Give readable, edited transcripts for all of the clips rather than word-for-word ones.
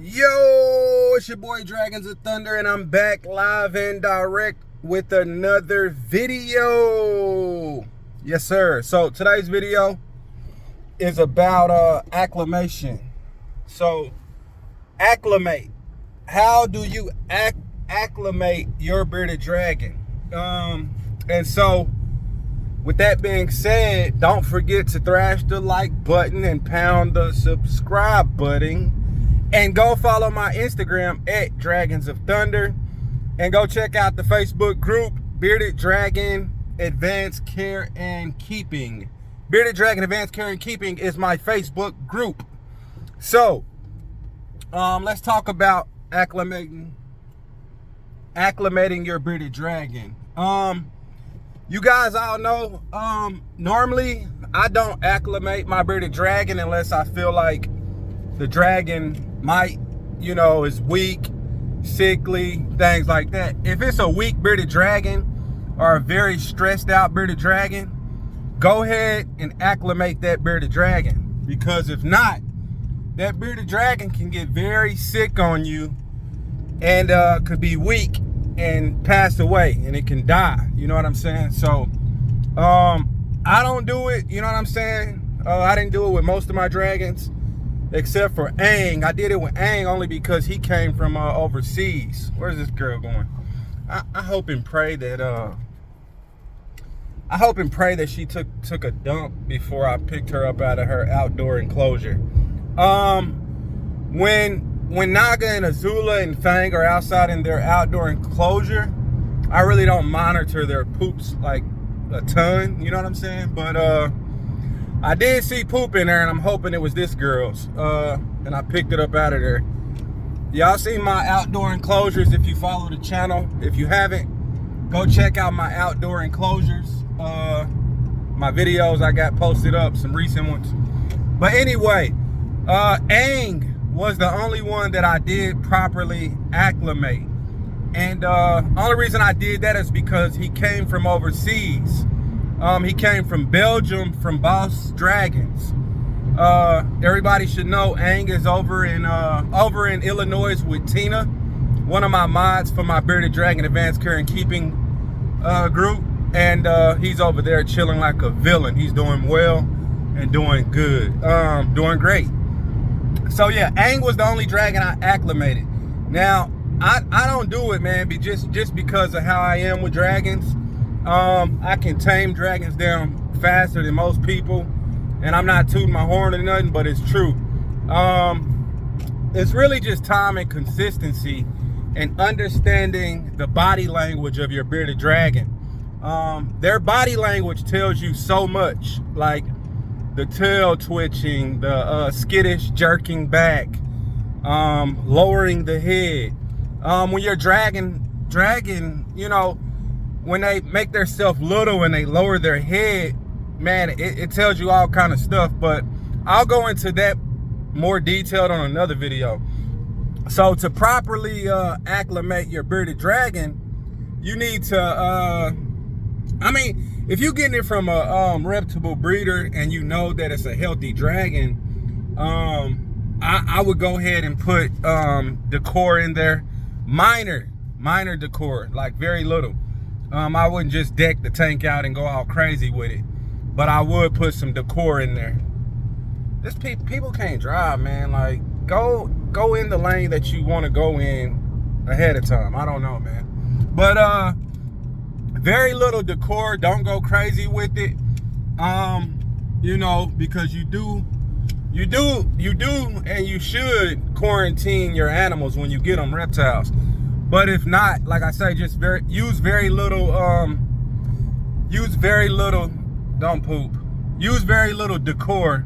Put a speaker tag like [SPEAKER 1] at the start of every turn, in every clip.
[SPEAKER 1] Yo, it's your boy Dragons of Thunder, and I'm back live and direct with another video. Yes, sir. So today's video is about acclimation. So, acclimate. How do you acclimate your bearded dragon? And so, with that being said, don't forget to thrash the like button and pound the subscribe button. And go follow my Instagram at Dragons of Thunder. And go check out the Facebook group, Bearded Dragon Advanced Care and Keeping. Bearded Dragon Advanced Care and Keeping is my Facebook group. So, let's talk about acclimating your bearded dragon. You guys all know, normally I don't acclimate my bearded dragon unless I feel like the dragon might, is weak, sickly, things like that. If it's a weak bearded dragon or a very stressed out bearded dragon, go ahead and acclimate that bearded dragon. Because if not, that bearded dragon can get very sick on you and could be weak and pass away, and it can die. You know what I'm saying? So I don't do it. You know what I'm saying? I didn't do it with most of my dragons except for Aang. I did it with Aang only because he came from overseas. Where's this girl going? I hope and pray that she took a dump before I picked her up out of her outdoor enclosure. When Naga and Azula and Fang are outside in their outdoor enclosure, I really don't monitor their poops like a ton, you know what I'm saying? But I did see poop in there, and I'm hoping it was this girl's, and I picked it up out of there. Y'all see my outdoor enclosures if you follow the channel. If you haven't, go check out my outdoor enclosures. My videos I got posted up, some recent ones. But anyway, Aang was the only one that I did properly acclimate. And only reason I did that is because he came from overseas. He came from Belgium, from Boss Dragons. Everybody should know Aang is over in Illinois with Tina, one of my mods for my Bearded Dragon Advanced Care and Keeping group. And he's over there chilling like a villain. He's doing well and doing good, doing great. So yeah, Aang was the only dragon I acclimated. Now, I don't do it, man, just because of how I am with dragons. I can tame dragons down faster than most people, and I'm not tooting my horn or nothing, but it's true. It's really just time and consistency and understanding the body language of your bearded dragon. Their body language tells you so much, like the tail twitching, the skittish jerking back, lowering the head. When your dragon, when they make themselves little and they lower their head, man, it tells you all kind of stuff. But I'll go into that more detailed on another video. So to properly acclimate your bearded dragon, you need to, if you're getting it from a reputable breeder and you know that it's a healthy dragon, I would go ahead and put decor in there, minor decor, like very little. I wouldn't just deck the tank out and go all crazy with it, but I would put some decor in there. People can't drive, man. Like, go in the lane that you want to go in ahead of time. I don't know, man. But very little decor. Don't go crazy with it. Because you do and you should quarantine your animals when you get them reptiles. But if not, like I say, just use very little, don't poop. Use very little decor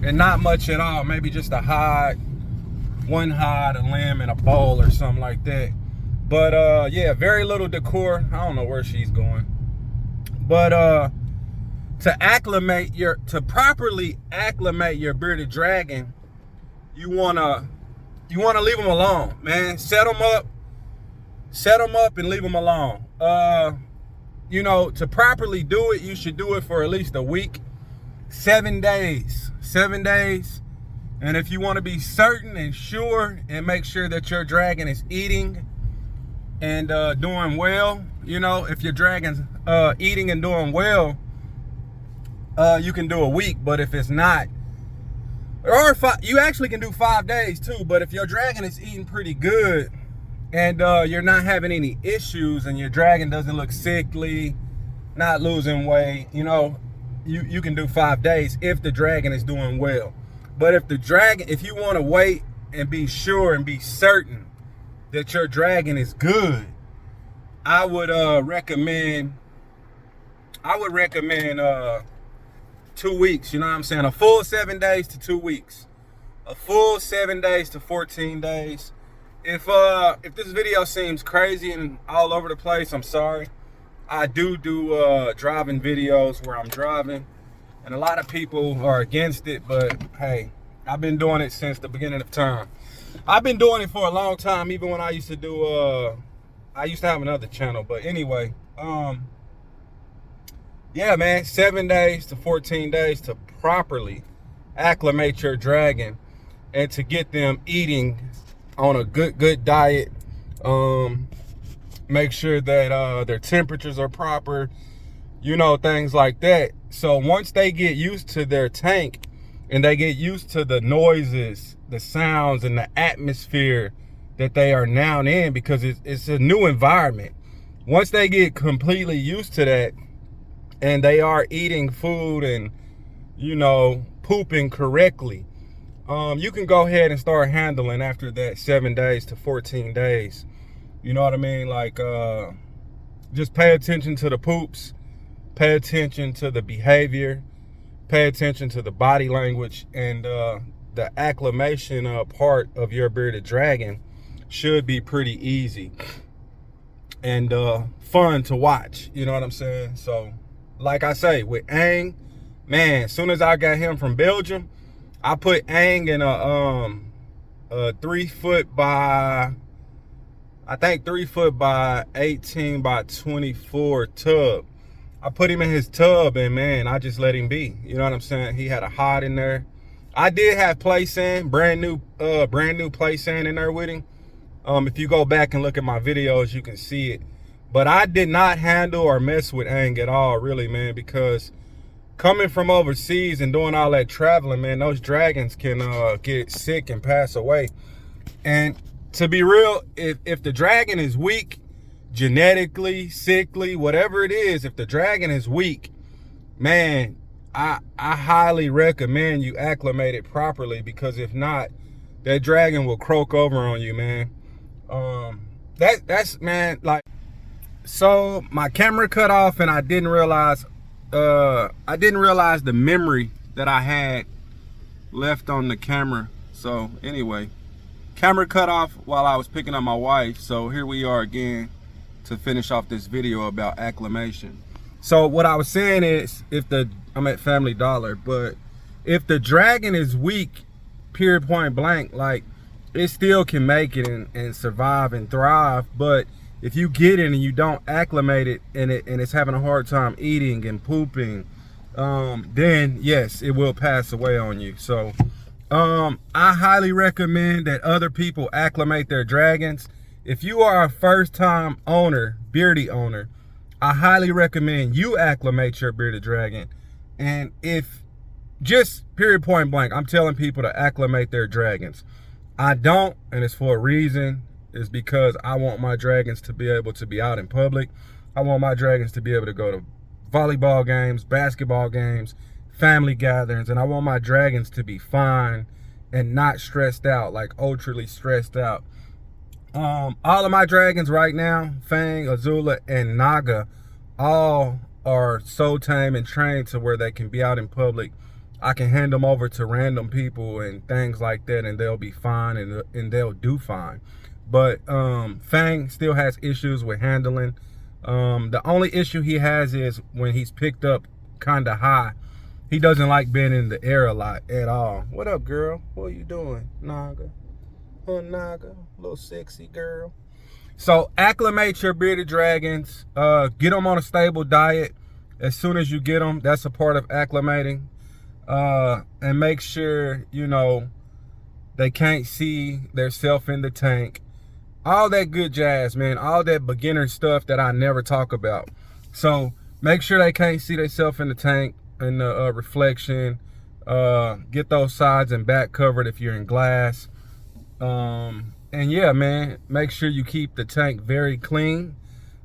[SPEAKER 1] and not much at all. Maybe just a hide, one hide, a limb, and a bowl or something like that. But yeah, very little decor. I don't know where she's going. But to properly acclimate your bearded dragon, you wanna leave them alone, man. Set them up and leave them alone. To properly do it, you should do it for at least a week. 7 days. And if you want to be certain and sure and make sure that your dragon is eating and doing well, you know, if your dragon's eating and doing well, you can do a week. But if it's not, or you actually can do 5 days too. But if your dragon is eating pretty good and you're not having any issues and your dragon doesn't look sickly, not losing weight, you know, you can do 5 days if the dragon is doing well. But if you want to wait and be sure and be certain that your dragon is good, I would recommend 2 weeks. You know what I'm saying? A full 7 days to 2 weeks. A full 7 days to 14 days. If this video seems crazy and all over the place, I'm sorry. I do driving videos where I'm driving, and a lot of people are against it, but hey, I've been doing it since the beginning of time. I've been doing it for a long time, even when I used to do I used to have another channel. But anyway, yeah, man, 7 days to 14 days to properly acclimate your dragon and to get them eating on a good diet. Make sure that their temperatures are proper, you know, things like that. So once they get used to their tank and they get used to the noises, the sounds, and the atmosphere that they are now in, because it's a new environment. Once they get completely used to that and they are eating food and, you know, pooping correctly, you can go ahead and start handling after that 7 days to 14 days. You know what I mean? Like, just pay attention to the poops, pay attention to the behavior, pay attention to the body language, and the acclimation part of your bearded dragon should be pretty easy and fun to watch. You know what I'm saying? So, like I say, with Aang, man, as soon as I got him from Belgium, I put Aang in a 3 foot by, I think 3 foot by 18 by 24 tub. I put him in his tub and man, I just let him be. You know what I'm saying? He had a hod in there. I did have play sand, brand new play sand in there with him. If you go back and look at my videos, you can see it. But I did not handle or mess with Aang at all, really, man, because coming from overseas and doing all that traveling, man, those dragons can get sick and pass away. And to be real, if the dragon is weak, genetically, sickly, whatever it is, if the dragon is weak, man, I highly recommend you acclimate it properly, because if not, that dragon will croak over on you, man. That's man, like, so my camera cut off and I didn't realize the memory that I had left on the camera. So anyway, camera cut off while I was picking up my wife. So here we are again to finish off this video about acclimation. So what I was saying is, I'm at Family Dollar, but if the dragon is weak, period, point blank, like, it still can make it and survive and thrive. But if you get in and you don't acclimate it and it's having a hard time eating and pooping, then yes, it will pass away on you. So I highly recommend that other people acclimate their dragons. If you are a first-time owner, beardy owner, I highly recommend you acclimate your bearded dragon. And if, just period, point blank, I'm telling people to acclimate their dragons. I don't, and it's for a reason. It's because I want my dragons to be able to be out in public. I want my dragons to be able to go to volleyball games, basketball games, family gatherings, and I want my dragons to be fine and not stressed out, like ultra stressed out. All of my dragons right now, Fang, Azula, and Naga, all are so tame and trained to where they can be out in public. I can hand them over to random people and things like that, and they'll be fine, and they'll do fine. But Fang still has issues with handling. The only issue he has is when he's picked up kind of high. He doesn't like being in the air a lot at all. What up, girl? What are you doing, Naga? Oh, Naga, little sexy girl. So acclimate your bearded dragons. Get them on a stable diet as soon as you get them. That's a part of acclimating. And make sure, you know, They can't see themselves in the tank. All that good jazz, man. All that beginner stuff that I never talk about. So make sure they can't see themselves in the tank, in the reflection. Get those sides and back covered if you're in glass. And yeah, man, make sure you keep the tank very clean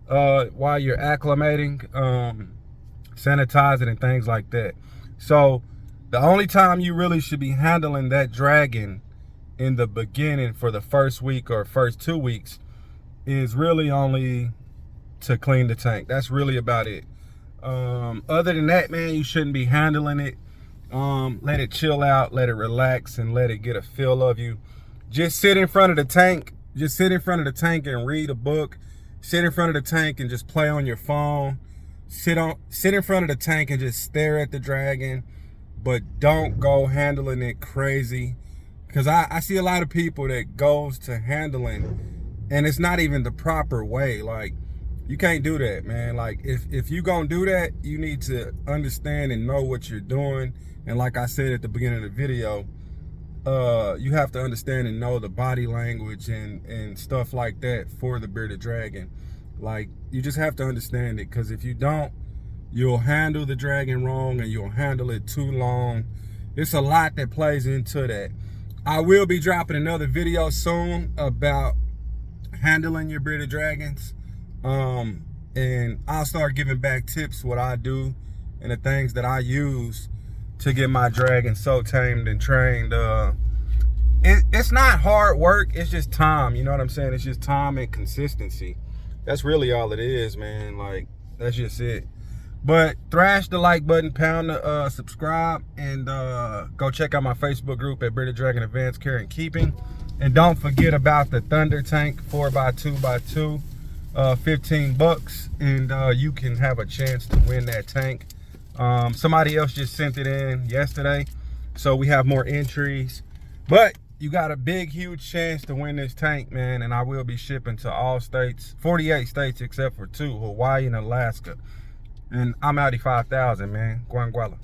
[SPEAKER 1] while you're acclimating, sanitizing and things like that. So the only time you really should be handling that dragon in the beginning for the first week or first 2 weeks is really only to clean the tank. That's really about it. Other than that, man, you shouldn't be handling it. Let it chill out, let it relax, and let it get a feel of you. Just sit in front of the tank. Just sit in front of the tank and read a book. Sit in front of the tank and just play on your phone. Sit in front of the tank and just stare at the dragon, but don't go handling it crazy. Because I see a lot of people that goes to handling and it's not even the proper way. Like, you can't do that, man. Like, if you gonna do that, you need to understand and know what you're doing. And like I said at the beginning of the video, you have to understand and know the body language and stuff like that for the bearded dragon. Like, you just have to understand it, because if you don't, you'll handle the dragon wrong and you'll handle it too long. It's a lot that plays into that. I will be dropping another video soon about handling your bearded dragons. And I'll start giving back tips, what I do and the things that I use to get my dragon so tamed and trained. It's not hard work, it's just time, you know what I'm saying? It's just time and consistency. That's really all it is, man. Like, that's just it. But thrash the like button, pound the subscribe, and go check out my Facebook group at Bearded Dragon Advanced Care and Keeping. And don't forget about the Thunder Tank 4x2x2, 15 bucks, and you can have a chance to win that tank. Somebody else just sent it in yesterday, so we have more entries. But you got a big, huge chance to win this tank, man. And I will be shipping to all states, 48 states except for 2, Hawaii and Alaska. And I'm Audi 5000, man. Guanguala.